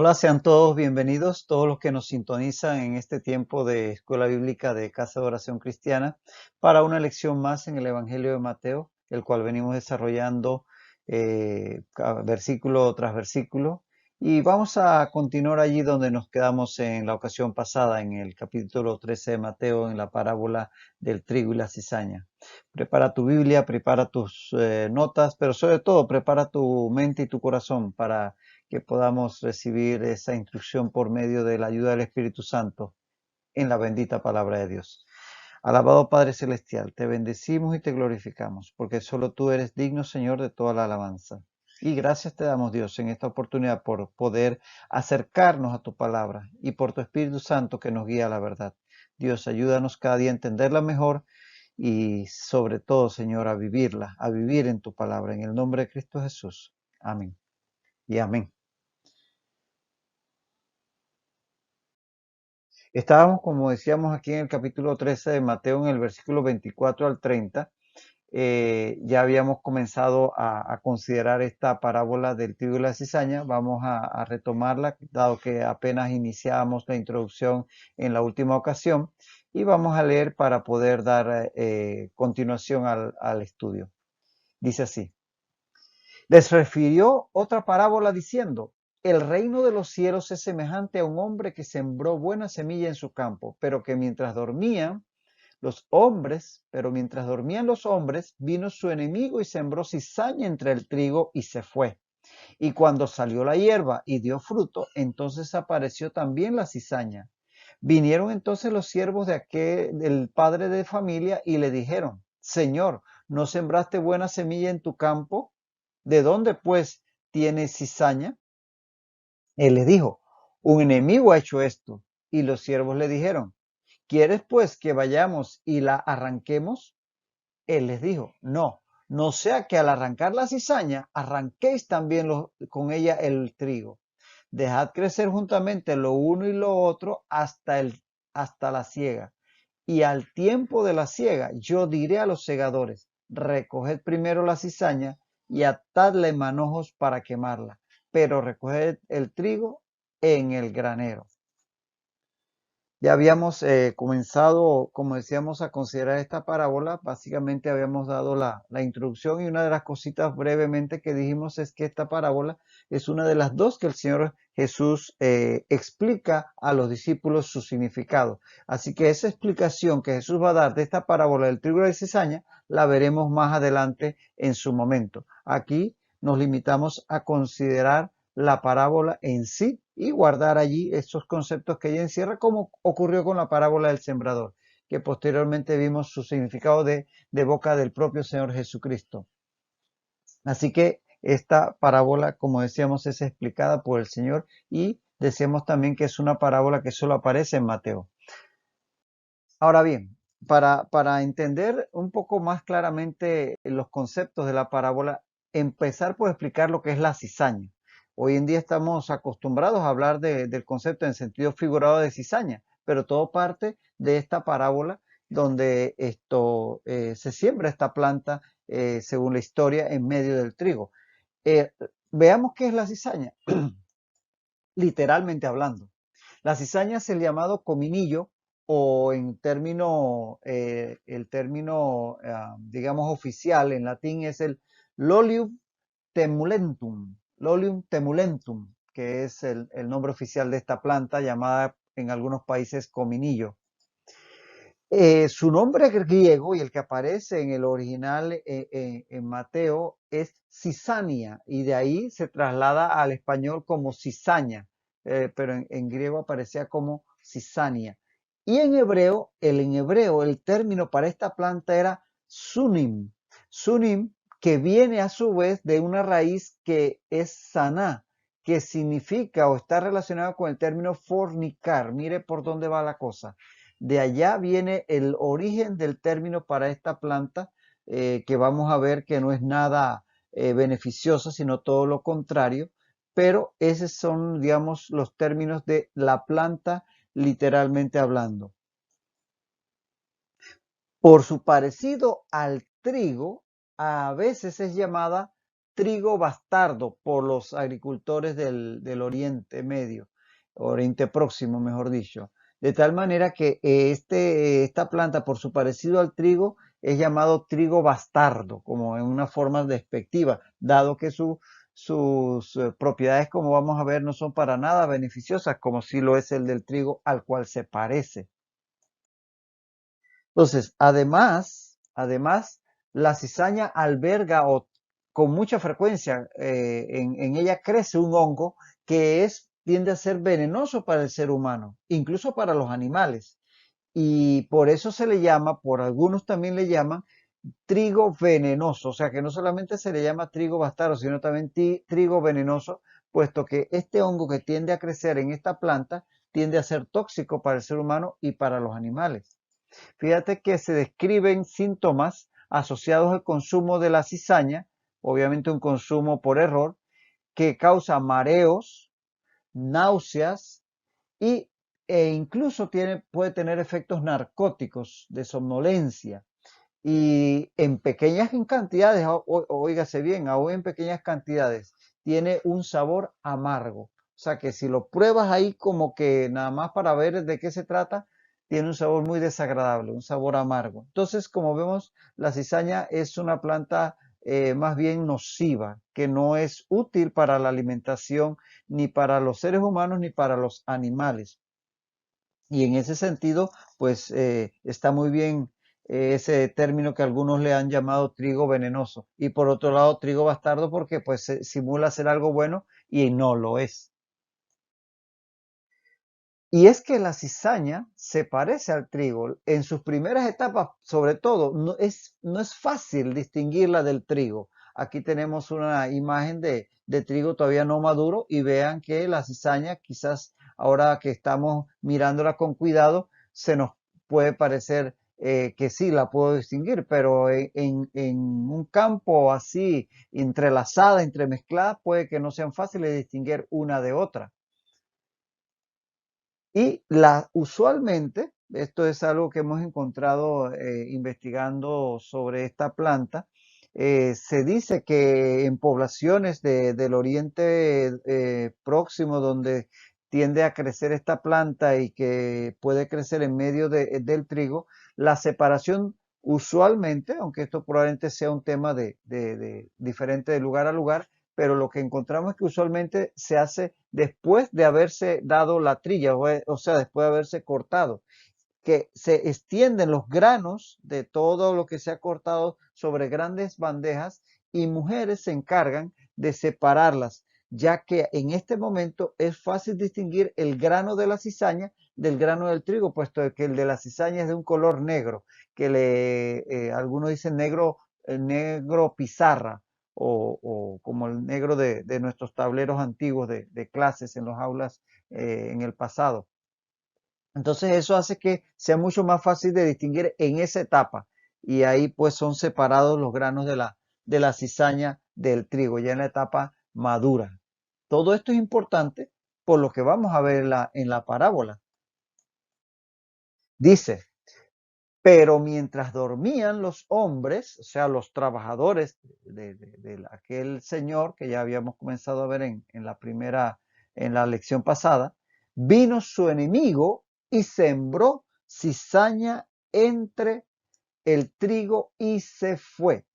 Hola, sean todos bienvenidos, todos los que nos sintonizan en este tiempo de Escuela Bíblica de Casa de Oración Cristiana, para una lección más en el Evangelio de Mateo, el cual venimos desarrollando versículo tras versículo. Y vamos a continuar allí donde nos quedamos en la ocasión pasada, en el capítulo 13 de Mateo, en la parábola del trigo y la cizaña. Prepara tu Biblia, prepara tus notas, pero sobre todo prepara tu mente y tu corazón para que podamos recibir esa instrucción por medio de la ayuda del Espíritu Santo en la bendita palabra de Dios. Alabado Padre Celestial, te bendecimos y te glorificamos, porque solo tú eres digno, Señor, de toda la alabanza. Y gracias te damos, Dios, en esta oportunidad por poder acercarnos a tu palabra y por tu Espíritu Santo que nos guía a la verdad. Dios, ayúdanos cada día a entenderla mejor y sobre todo, Señor, a vivirla, a vivir en tu palabra. En el nombre de Cristo Jesús. Amén y amén. Estábamos, como decíamos aquí en el capítulo 13 de Mateo, en el versículo 24 al 30. Ya habíamos comenzado a considerar esta parábola del trigo y la cizaña. Vamos a retomarla, dado que apenas iniciamos la introducción en la última ocasión, y vamos a leer para poder dar continuación al estudio. Dice así: les refirió otra parábola diciendo: el reino de los cielos es semejante a un hombre que sembró buena semilla en su campo, mientras dormían los hombres, vino su enemigo y sembró cizaña entre el trigo y se fue. Y cuando salió la hierba y dio fruto, entonces apareció también la cizaña. Vinieron entonces los siervos del padre de familia y le dijeron: Señor, ¿no sembraste buena semilla en tu campo? ¿De dónde pues tienes cizaña? Él les dijo: un enemigo ha hecho esto. Y los siervos le dijeron: ¿quieres pues que vayamos y la arranquemos? Él les dijo: no, no sea que al arrancar la cizaña arranquéis también con ella el trigo. Dejad crecer juntamente lo uno y lo otro hasta la siega. Y al tiempo de la siega yo diré a los segadores: recoged primero la cizaña y atadla en manojos para quemarla, pero recoged el trigo en el granero. Ya habíamos comenzado, como decíamos, a considerar esta parábola. Básicamente habíamos dado la introducción, y una de las cositas brevemente que dijimos es que esta parábola es una de las dos que el Señor Jesús explica a los discípulos su significado. Así que esa explicación que Jesús va a dar de esta parábola del trigo y la cizaña la veremos más adelante en su momento. Aquí nos limitamos a considerar la parábola en sí y guardar allí esos conceptos que ella encierra, como ocurrió con la parábola del sembrador, que posteriormente vimos su significado de boca del propio Señor Jesucristo. Así que esta parábola, como decíamos, es explicada por el Señor, y decíamos también que es una parábola que solo aparece en Mateo. Ahora bien, para entender un poco más claramente los conceptos de la parábola, empezar por explicar lo que es la cizaña. Hoy en día estamos acostumbrados a hablar del concepto en sentido figurado de cizaña, pero todo parte de esta parábola donde se siembra esta planta, según la historia, en medio del trigo. Eh, Veamos qué es la cizaña, literalmente hablando. La cizaña es el llamado cominillo, o el término, digamos, oficial en latín es el Lolium temulentum. Lolium temulentum, que es el nombre oficial de esta planta, llamada en algunos países cominillo. Su nombre griego, y el que aparece en el original en Mateo, es cisania, y de ahí se traslada al español como cizaña, pero en griego aparecía como cisania. Y en hebreo el término para esta planta era sunim. Sunim, que viene a su vez de una raíz que es saná, que significa o está relacionado con el término fornicar. Mire por dónde va la cosa. De allá viene el origen del término para esta planta, que vamos a ver que no es nada beneficiosa, sino todo lo contrario. Pero esos son, digamos, los términos de la planta, literalmente hablando. Por su parecido al trigo, a veces es llamada trigo bastardo por los agricultores del Oriente Medio, Oriente Próximo, mejor dicho. De tal manera que esta planta, por su parecido al trigo, es llamado trigo bastardo, como en una forma despectiva, dado que sus propiedades, como vamos a ver, no son para nada beneficiosas, como sí lo es el del trigo al cual se parece. Entonces, además, la cizaña alberga o con mucha frecuencia en ella crece un hongo que tiende a ser venenoso para el ser humano, incluso para los animales. Y por eso se le llama, por algunos también le llaman trigo venenoso, o sea que no solamente se le llama trigo bastardo, sino también trigo venenoso, puesto que este hongo que tiende a crecer en esta planta tiende a ser tóxico para el ser humano y para los animales. Fíjate que se describen síntomas asociados al consumo de la cizaña, obviamente un consumo por error, que causa mareos, náuseas e incluso puede tener efectos narcóticos de somnolencia. Y en pequeñas cantidades, oígase bien, aún en pequeñas cantidades, tiene un sabor amargo. O sea que si lo pruebas ahí como que nada más para ver de qué se trata, tiene un sabor muy desagradable, un sabor amargo. Entonces, como vemos, la cizaña es una planta más bien nociva, que no es útil para la alimentación ni para los seres humanos ni para los animales. Y en ese sentido, pues está muy bien ese término que algunos le han llamado trigo venenoso. Y por otro lado, trigo bastardo porque pues simula ser algo bueno y no lo es. Y es que la cizaña se parece al trigo. En sus primeras etapas, sobre todo, no es fácil distinguirla del trigo. Aquí tenemos una imagen de trigo todavía no maduro y vean que la cizaña, quizás ahora que estamos mirándola con cuidado, se nos puede parecer que sí la puedo distinguir, pero en un campo así entrelazada, entremezclada, puede que no sean fáciles de distinguir una de otra. Y usualmente, esto es algo que hemos encontrado investigando sobre esta planta, se dice que en poblaciones del Oriente Próximo, donde tiende a crecer esta planta y que puede crecer en medio del trigo, la separación usualmente, aunque esto probablemente sea un tema diferente de lugar a lugar, pero lo que encontramos es que usualmente se hace después de haberse dado la trilla, o sea, después de haberse cortado, que se extienden los granos de todo lo que se ha cortado sobre grandes bandejas y mujeres se encargan de separarlas, ya que en este momento es fácil distinguir el grano de la cizaña del grano del trigo, puesto que el de la cizaña es de un color negro, que algunos dicen negro pizarra, o como el negro de nuestros tableros antiguos de clases en los aulas en el pasado. Entonces eso hace que sea mucho más fácil de distinguir en esa etapa. Y ahí pues son separados los granos de la cizaña del trigo, ya en la etapa madura. Todo esto es importante por lo que vamos a ver en la parábola. Dice, pero mientras dormían los hombres, o sea, los trabajadores de aquel señor que ya habíamos comenzado a ver en la lección pasada, vino su enemigo y sembró cizaña entre el trigo y se fue.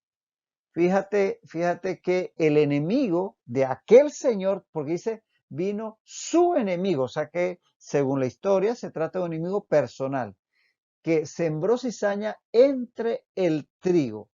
Fíjate que el enemigo de aquel señor, porque dice, vino su enemigo, o sea que según la historia se trata de un enemigo personal que sembró cizaña entre el trigo.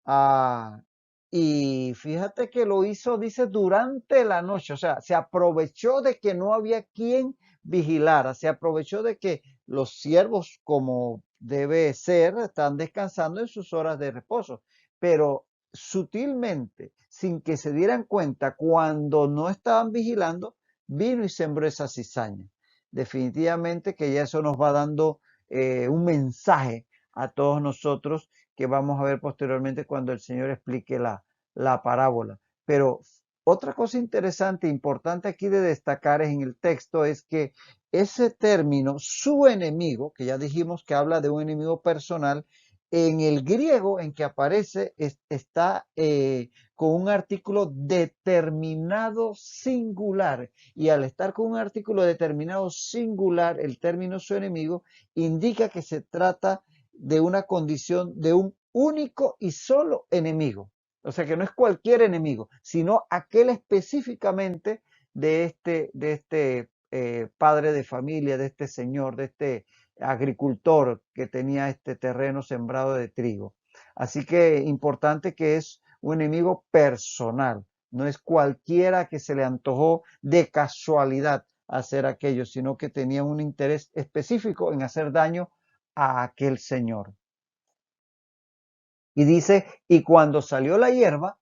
Ah, y fíjate que lo hizo, dice, durante la noche, o sea, se aprovechó de que no había quien vigilara, se aprovechó de que los siervos, como debe ser, están descansando en sus horas de reposo, pero sutilmente, sin que se dieran cuenta, cuando no estaban vigilando, vino y sembró esa cizaña. Definitivamente que ya eso nos va dando un mensaje a todos nosotros que vamos a ver posteriormente cuando el Señor explique la parábola. Pero otra cosa interesante, importante aquí de destacar en el texto es que ese término, su enemigo, que ya dijimos que habla de un enemigo personal, en el griego en que aparece está con un artículo determinado singular. Y al estar con un artículo determinado singular, el término su enemigo indica que se trata de una condición de un único y solo enemigo. O sea que no es cualquier enemigo, sino aquel específicamente de este padre de familia, de este señor, de este agricultor que tenía este terreno sembrado de trigo. Así que importante que es un enemigo personal, no es cualquiera que se le antojó de casualidad hacer aquello, sino que tenía un interés específico en hacer daño a aquel señor. Y dice, y cuando salió la hierba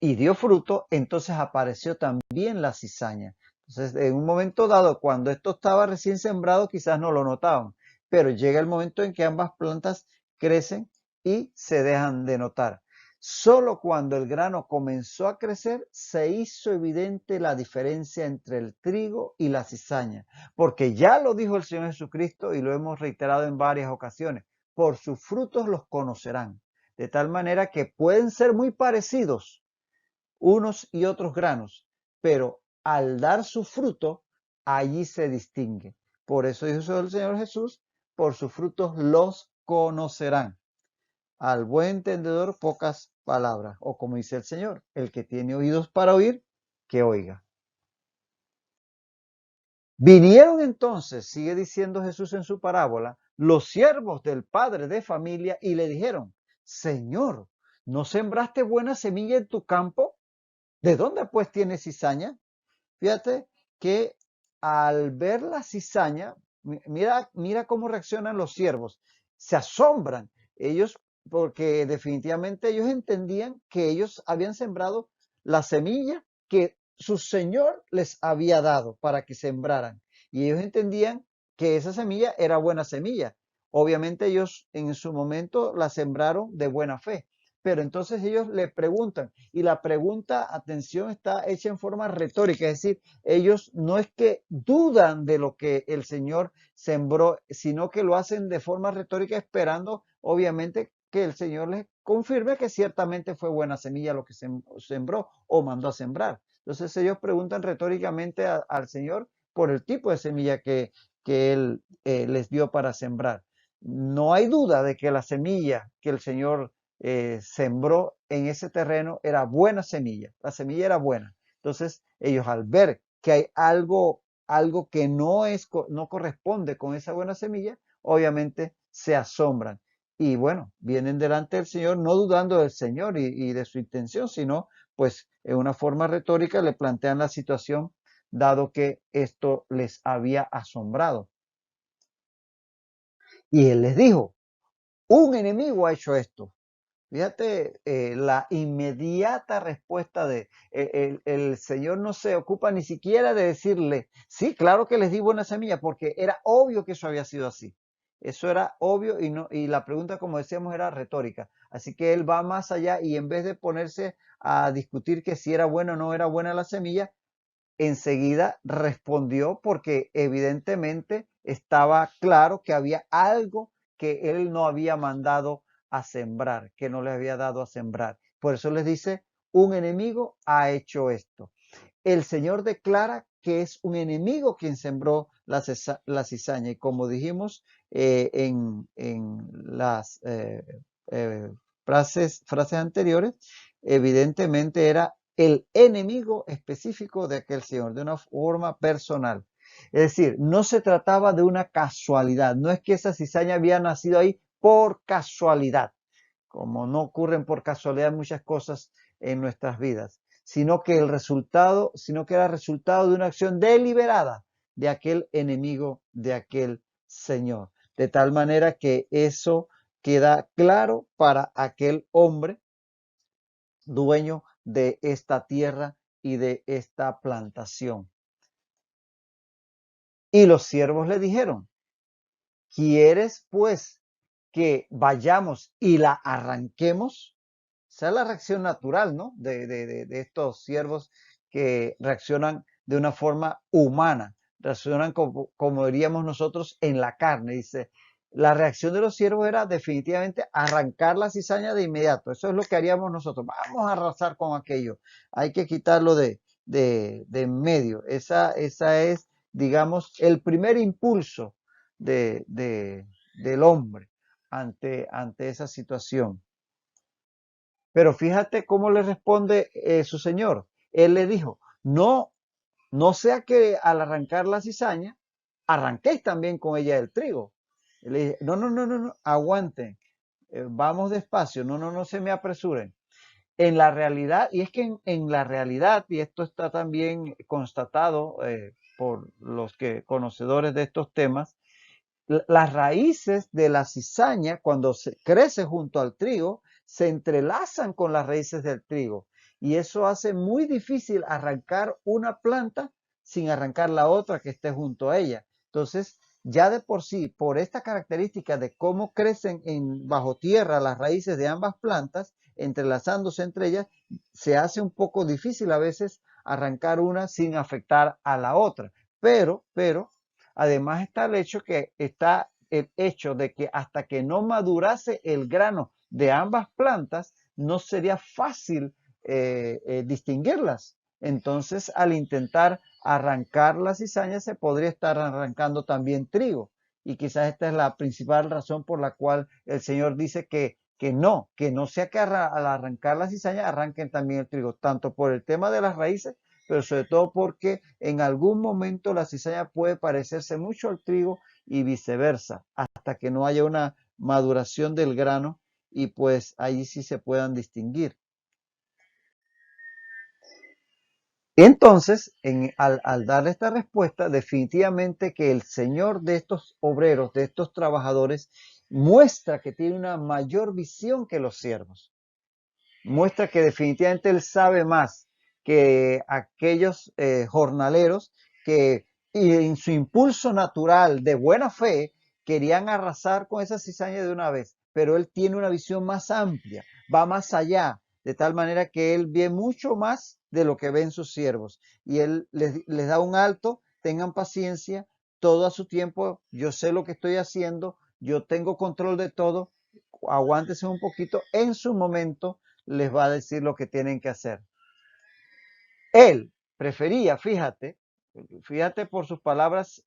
y dio fruto, entonces apareció también la cizaña. Entonces, en un momento dado, cuando esto estaba recién sembrado, quizás no lo notaban, pero llega el momento en que ambas plantas crecen y se dejan de notar. Solo cuando el grano comenzó a crecer, se hizo evidente la diferencia entre el trigo y la cizaña, porque ya lo dijo el Señor Jesucristo y lo hemos reiterado en varias ocasiones, por sus frutos los conocerán, de tal manera que pueden ser muy parecidos unos y otros granos, pero al dar su fruto, allí se distingue. Por eso dijo el Señor Jesús, por sus frutos los conocerán. Al buen entendedor, pocas palabras. O como dice el Señor, el que tiene oídos para oír, que oiga. Vinieron entonces, sigue diciendo Jesús en su parábola, los siervos del padre de familia y le dijeron, Señor, ¿no sembraste buena semilla en tu campo? ¿De dónde pues tienes cizaña? Fíjate que al ver la cizaña, mira cómo reaccionan los siervos. Se asombran ellos porque definitivamente ellos entendían que ellos habían sembrado la semilla que su Señor les había dado para que sembraran. Y ellos entendían que esa semilla era buena semilla. Obviamente ellos en su momento la sembraron de buena fe. Pero entonces ellos le preguntan, y la pregunta, atención, está hecha en forma retórica, es decir, ellos no es que dudan de lo que el Señor sembró, sino que lo hacen de forma retórica, esperando, obviamente, que el Señor les confirme que ciertamente fue buena semilla lo que sembró o mandó a sembrar. Entonces ellos preguntan retóricamente al Señor por el tipo de semilla que Él les dio para sembrar. No hay duda de que la semilla que el Señor sembró en ese terreno era buena semilla, la semilla era buena. Entonces ellos al ver que hay algo que no corresponde con esa buena semilla, obviamente se asombran. Y bueno, vienen delante del Señor no dudando del Señor y de su intención, sino pues en una forma retórica le plantean la situación dado que esto les había asombrado. Y él les dijo, un enemigo ha hecho esto. Fíjate la inmediata respuesta de el Señor no se ocupa ni siquiera de decirle, sí, claro que les di buena semilla, porque era obvio que eso había sido así. Eso era obvio y la pregunta, como decíamos, era retórica. Así que él va más allá y en vez de ponerse a discutir que si era buena o no era buena la semilla, enseguida respondió porque evidentemente estaba claro que había algo que él no había mandado a sembrar, que no le había dado a sembrar. Por eso les dice, un enemigo ha hecho esto. El Señor declara que es un enemigo quien sembró la cizaña. Y como dijimos en las frases anteriores, evidentemente era el enemigo específico de aquel Señor, de una forma personal. Es decir, no se trataba de una casualidad, no es que esa cizaña había nacido ahí por casualidad, como no ocurren por casualidad muchas cosas en nuestras vidas, sino que era resultado de una acción deliberada de aquel enemigo, de aquel Señor. De tal manera que eso queda claro para aquel hombre dueño de esta tierra y de esta plantación. Y los siervos le dijeron, ¿quieres pues que vayamos y la arranquemos? Esa es la reacción natural, ¿no? De estos siervos que reaccionan de una forma humana, reaccionan como diríamos nosotros en la carne. Dice, la reacción de los siervos era definitivamente arrancar la cizaña de inmediato. Eso es lo que haríamos nosotros. Vamos a arrasar con aquello. Hay que quitarlo de en medio. Esa es, digamos, el primer impulso del hombre ante esa situación. Pero fíjate cómo le responde su señor. Él le dijo, no, no sea que al arrancar la cizaña, arranquéis también con ella el trigo. Y le dije, no, no, no, no, no, aguanten, vamos despacio, no, no, no se me apresuren. En la realidad, y es que en la realidad, y esto está también constatado por los que conocedores de estos temas, las raíces de la cizaña, cuando se crece junto al trigo, se entrelazan con las raíces del trigo. Y eso hace muy difícil arrancar una planta sin arrancar la otra que esté junto a ella. Entonces, ya de por sí, por esta característica de cómo crecen bajo tierra las raíces de ambas plantas, entrelazándose entre ellas, se hace un poco difícil a veces arrancar una sin afectar a la otra. Pero además está el hecho de que hasta que no madurase el grano de ambas plantas, no sería fácil distinguirlas. Entonces, al intentar arrancar la cizaña, se podría estar arrancando también trigo. Y quizás esta es la principal razón por la cual el Señor dice que no sea que al arrancar la cizaña arranquen también el trigo, tanto por el tema de las raíces, pero sobre todo porque en algún momento la cizaña puede parecerse mucho al trigo y viceversa, hasta que no haya una maduración del grano y pues ahí sí se puedan distinguir. Entonces, al darle esta respuesta, definitivamente que el Señor de estos obreros, de estos trabajadores, muestra que tiene una mayor visión que los siervos. Muestra que definitivamente él sabe más que aquellos jornaleros que en su impulso natural de buena fe querían arrasar con esa cizaña de una vez, pero él tiene una visión más amplia, va más allá, de tal manera que él ve mucho más de lo que ven sus siervos y él les da un alto, tengan paciencia, todo a su tiempo, yo sé lo que estoy haciendo, yo tengo control de todo, aguántese un poquito, en su momento les va a decir lo que tienen que hacer. Él prefería, fíjate por sus palabras,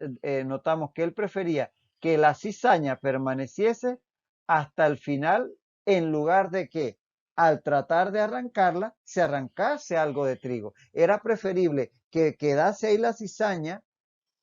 notamos que él prefería que la cizaña permaneciese hasta el final en lugar de que al tratar de arrancarla se arrancase algo de trigo. Era preferible que quedase ahí la cizaña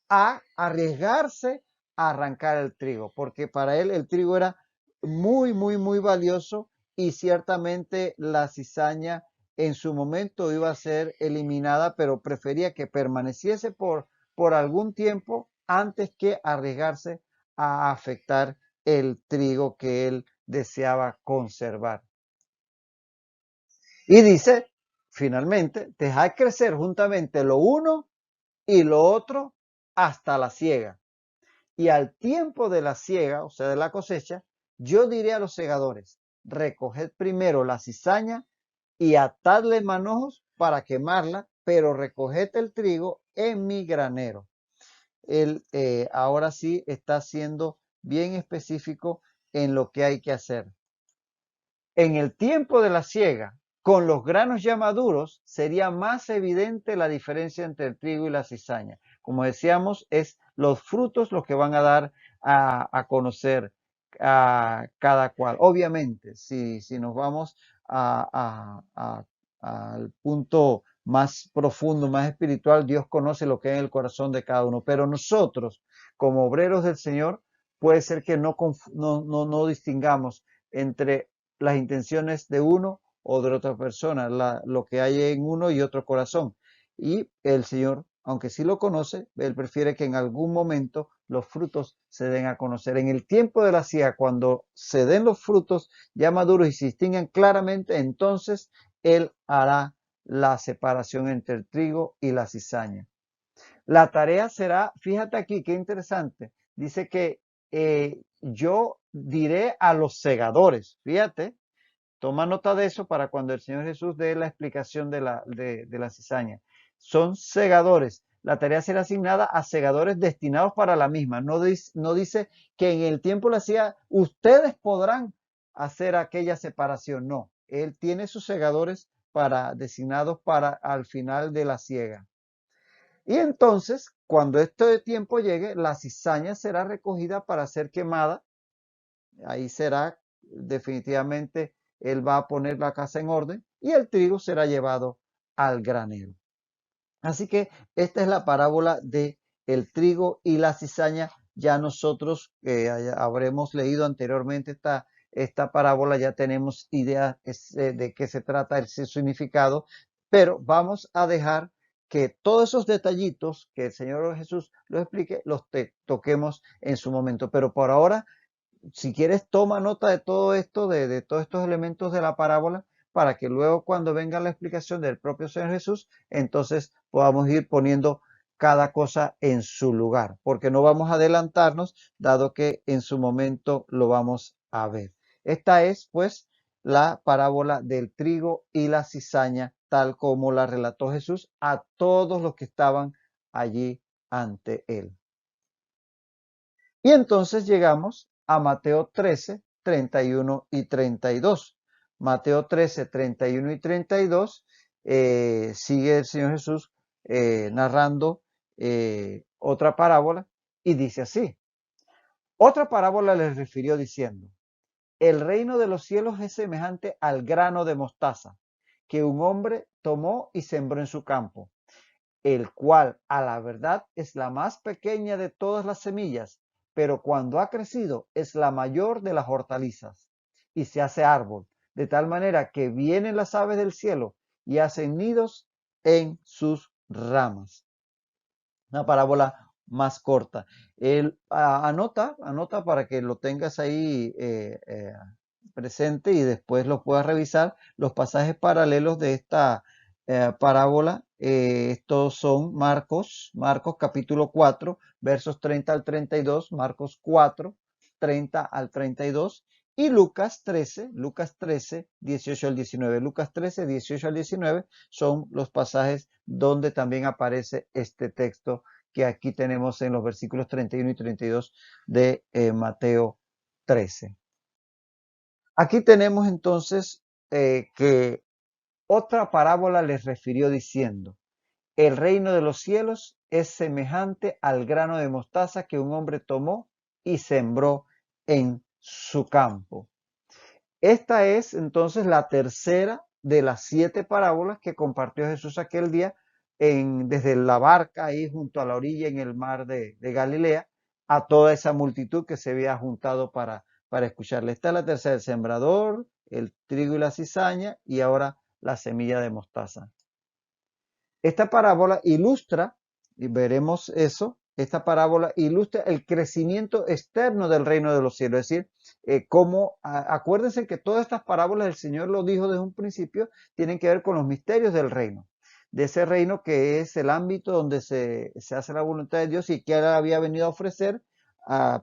a arriesgarse a arrancar el trigo, porque para él el trigo era muy, muy, muy valioso y ciertamente la cizaña en su momento iba a ser eliminada, pero prefería que permaneciese por algún tiempo antes que arriesgarse a afectar el trigo que él deseaba conservar. Y dice, finalmente, dejad crecer juntamente lo uno y lo otro hasta la siega. Y al tiempo de la siega, o sea, de la cosecha, yo diré a los segadores, recoged primero la cizaña y atadle manojos para quemarla, pero recoged el trigo en mi granero. Él ahora sí está siendo bien específico en lo que hay que hacer. En el tiempo de la siega, con los granos ya maduros, sería más evidente la diferencia entre el trigo y la cizaña. Como decíamos, es los frutos los que van a dar a conocer a cada cual. Obviamente, si nos vamos al punto más profundo, más espiritual, Dios conoce lo que hay en el corazón de cada uno. Pero nosotros, como obreros del Señor, puede ser que no distingamos entre las intenciones de uno o de otra persona, lo que hay en uno y otro corazón. Y el Señor, aunque sí lo conoce, Él prefiere que en algún momento los frutos se den a conocer. En el tiempo de la siega, cuando se den los frutos ya maduros y se distingan claramente, entonces Él hará la separación entre el trigo y la cizaña. La tarea será, fíjate aquí, qué interesante, dice que yo diré a los segadores, fíjate, toma nota de eso para cuando el Señor Jesús dé la explicación de la cizaña. Son segadores. la tarea será asignada a segadores destinados para la misma. No dice que en el tiempo la hacía, ustedes podrán hacer aquella separación. No, él tiene sus segadores designados para al final de la siega. Y entonces, cuando este tiempo llegue, la cizaña será recogida para ser quemada. Ahí será definitivamente, él va a poner la casa en orden y el trigo será llevado al granero. Así que esta es la parábola de el trigo y la cizaña. Ya nosotros habremos leído anteriormente esta parábola, ya tenemos idea de qué se trata, el significado, pero vamos a dejar que todos esos detallitos que el Señor Jesús los explique, los toquemos en su momento. Pero por ahora, si quieres, toma nota de todo esto, de todos estos elementos de la parábola, para que luego cuando venga la explicación del propio Señor Jesús, entonces podamos ir poniendo cada cosa en su lugar, porque no vamos a adelantarnos, dado que en su momento lo vamos a ver. Esta es, pues, la parábola del trigo y la cizaña, tal como la relató Jesús a todos los que estaban allí ante él. Y entonces llegamos a Mateo 13, 31 y 32. Mateo 13, 31 y 32, sigue el Señor Jesús narrando otra parábola y dice así. Otra parábola les refirió diciendo, el reino de los cielos es semejante al grano de mostaza que un hombre tomó y sembró en su campo, el cual a la verdad es la más pequeña de todas las semillas, pero cuando ha crecido es la mayor de las hortalizas y se hace árbol, de tal manera que vienen las aves del cielo y hacen nidos en sus ramas. Una parábola más corta. Él anota para que lo tengas ahí presente y después lo puedas revisar, los pasajes paralelos de esta parábola. Estos son Marcos capítulo 4, versos 30 al 32, Marcos 4, 30 al 32 y Lucas 13, 18 al 19. Lucas 13, 18 al 19 son los pasajes donde también aparece este texto que aquí tenemos en los versículos 31 y 32 de Mateo 13. Aquí tenemos entonces que otra parábola les refirió diciendo, el reino de los cielos es semejante al grano de mostaza que un hombre tomó y sembró en su campo. Esta es entonces la tercera de las 7 parábolas que compartió Jesús aquel día desde la barca ahí junto a la orilla en el mar de Galilea a toda esa multitud que se había juntado para escucharle. Esta es la tercera, el sembrador, el trigo y la cizaña y ahora la semilla de mostaza. Esta parábola ilustra, y veremos eso, esta parábola ilustra el crecimiento externo del reino de los cielos. Es decir, acuérdense que todas estas parábolas, el Señor lo dijo desde un principio, tienen que ver con los misterios del reino. De ese reino que es el ámbito donde se hace la voluntad de Dios y que Él había venido a ofrecer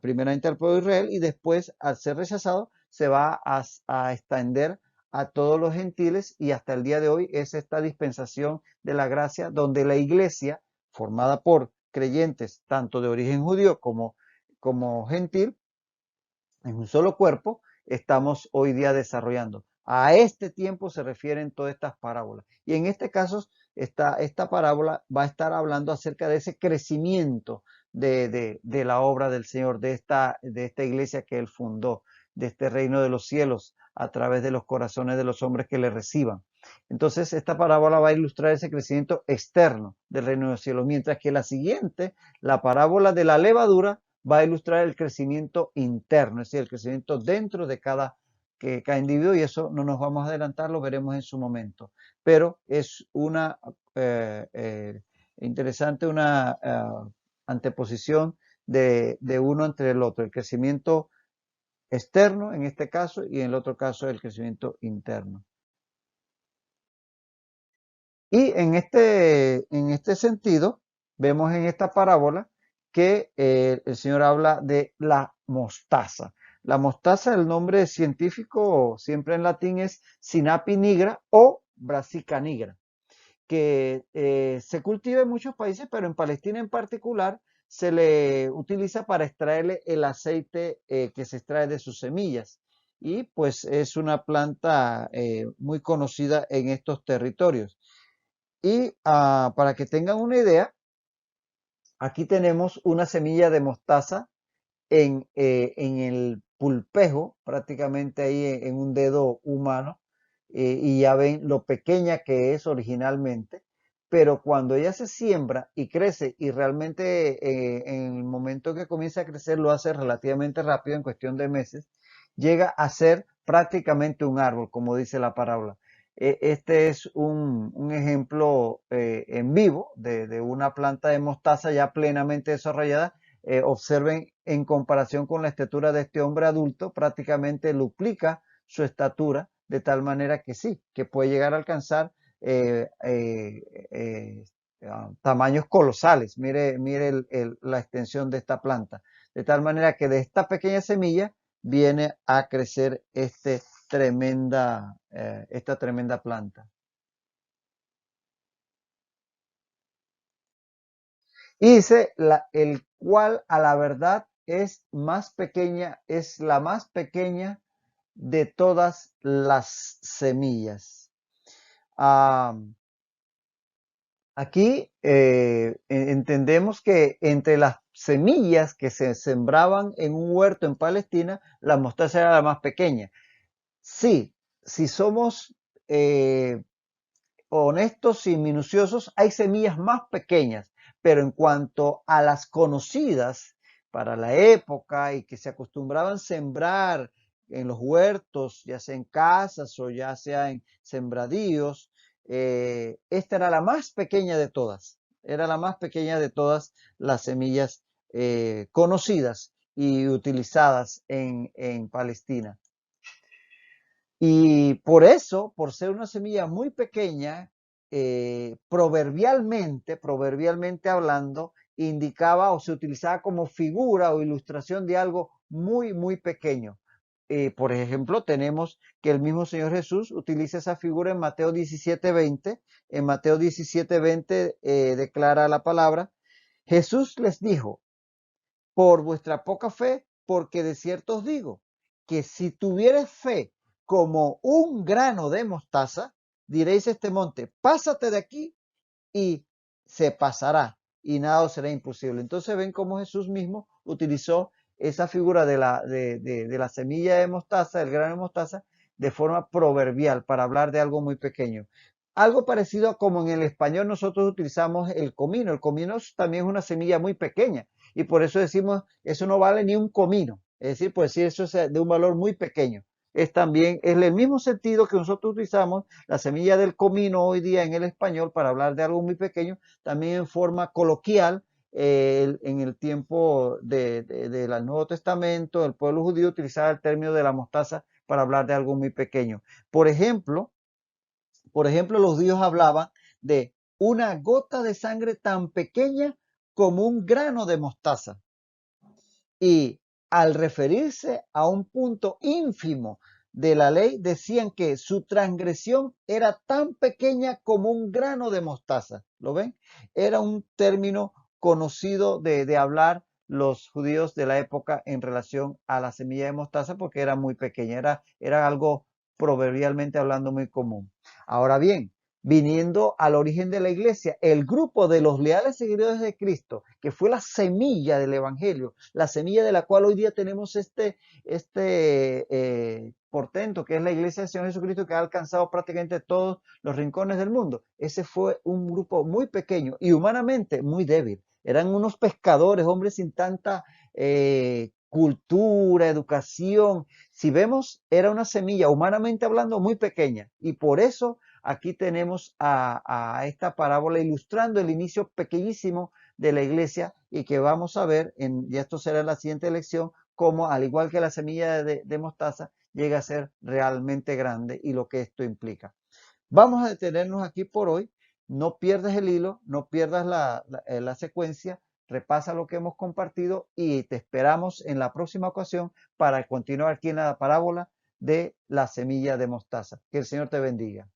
primeramente al pueblo de Israel y después, al ser rechazado, se va a extender a todos los gentiles y hasta el día de hoy es esta dispensación de la gracia donde la iglesia, formada por creyentes tanto de origen judío como gentil, en un solo cuerpo, estamos hoy día desarrollando. A este tiempo se refieren todas estas parábolas. Y en este caso, esta parábola va a estar hablando acerca de ese crecimiento de la obra del Señor, de esta iglesia que Él fundó, de este reino de los cielos, a través de los corazones de los hombres que le reciban. Entonces, esta parábola va a ilustrar ese crecimiento externo del reino de los cielos, mientras que la siguiente, la parábola de la levadura, va a ilustrar el crecimiento interno, es decir, el crecimiento dentro de cada individuo, y eso no nos vamos a adelantar, lo veremos en su momento. Pero es una interesante, una anteposición de uno entre el otro, el crecimiento externo en este caso y en el otro caso el crecimiento interno. Y en este sentido, vemos en esta parábola que el Señor habla de la mostaza. La mostaza, el nombre científico siempre en latín es Sinapi nigra o Brassica nigra. que se cultiva en muchos países, pero en Palestina en particular se le utiliza para extraerle el aceite que se extrae de sus semillas. Y pues es una planta muy conocida en estos territorios. Y para que tengan una idea, aquí tenemos una semilla de mostaza en el pulpejo, prácticamente ahí en un dedo humano, y ya ven lo pequeña que es originalmente, pero cuando ella se siembra y crece, y realmente en el momento que comienza a crecer lo hace relativamente rápido, en cuestión de meses, llega a ser prácticamente un árbol, como dice la parábola. Este es un ejemplo en vivo de una planta de mostaza ya plenamente desarrollada. Observen, en comparación con la estatura de este hombre adulto, prácticamente duplica su estatura, de tal manera que sí, que puede llegar a alcanzar eh, eh, eh, tamaños colosales. Mire la extensión de esta planta. De tal manera que de esta pequeña semilla viene a crecer esta tremenda planta. Y dice, el cual a la verdad es más pequeña, es la más pequeña de todas las semillas. Ah, aquí entendemos que entre las semillas que se sembraban en un huerto en Palestina, la mostaza era la más pequeña. Sí, si somos honestos y minuciosos, hay semillas más pequeñas, pero en cuanto a las conocidas para la época y que se acostumbraban a sembrar en los huertos, ya sea en casas o ya sea en sembradíos, esta era la más pequeña de todas, era la más pequeña de todas las semillas conocidas y utilizadas en Palestina. Y por eso, por ser una semilla muy pequeña, proverbialmente hablando, indicaba o se utilizaba como figura o ilustración de algo muy, muy pequeño. Por ejemplo, tenemos que el mismo Señor Jesús utiliza esa figura en Mateo 17:20. En Mateo 17:20 declara la palabra: Jesús les dijo, por vuestra poca fe, porque de cierto os digo, que si tuvieres fe como un grano de mostaza, diréis a este monte, pásate de aquí, y se pasará, y nada os será imposible. Entonces ven cómo Jesús mismo utilizó esa figura de la semilla de mostaza, del grano de mostaza, de forma proverbial, para hablar de algo muy pequeño. Algo parecido a como en el español nosotros utilizamos el comino. El comino también es una semilla muy pequeña, y por eso decimos, eso no vale ni un comino. Es decir, pues sí, eso es de un valor muy pequeño. Es también, es el mismo sentido que nosotros utilizamos la semilla del comino hoy día en el español para hablar de algo muy pequeño, también en forma coloquial. En el tiempo del Nuevo Testamento, el pueblo judío utilizaba el término de la mostaza para hablar de algo muy pequeño. Por ejemplo, los judíos hablaban de una gota de sangre tan pequeña como un grano de mostaza. Y al referirse a un punto ínfimo de la ley, decían que su transgresión era tan pequeña como un grano de mostaza. ¿Lo ven? Era un término conocido de hablar los judíos de la época en relación a la semilla de mostaza, porque era muy pequeña, era algo proverbialmente hablando muy común. Ahora bien, viniendo al origen de la iglesia, el grupo de los leales seguidores de Cristo, que fue la semilla del evangelio, la semilla de la cual hoy día tenemos portento, que es la iglesia del Señor Jesucristo, que ha alcanzado prácticamente todos los rincones del mundo. Ese fue un grupo muy pequeño y humanamente muy débil. Eran unos pescadores, hombres sin tanta cultura, educación. Si vemos, era una semilla, humanamente hablando, muy pequeña, y por eso aquí tenemos a esta parábola ilustrando el inicio pequeñísimo de la iglesia, y que vamos a ver, y esto será en la siguiente lección, cómo al igual que la semilla de mostaza llega a ser realmente grande y lo que esto implica. Vamos a detenernos aquí por hoy. No pierdas el hilo, no pierdas la secuencia, repasa lo que hemos compartido y te esperamos en la próxima ocasión para continuar aquí en la parábola de la semilla de mostaza. Que el Señor te bendiga.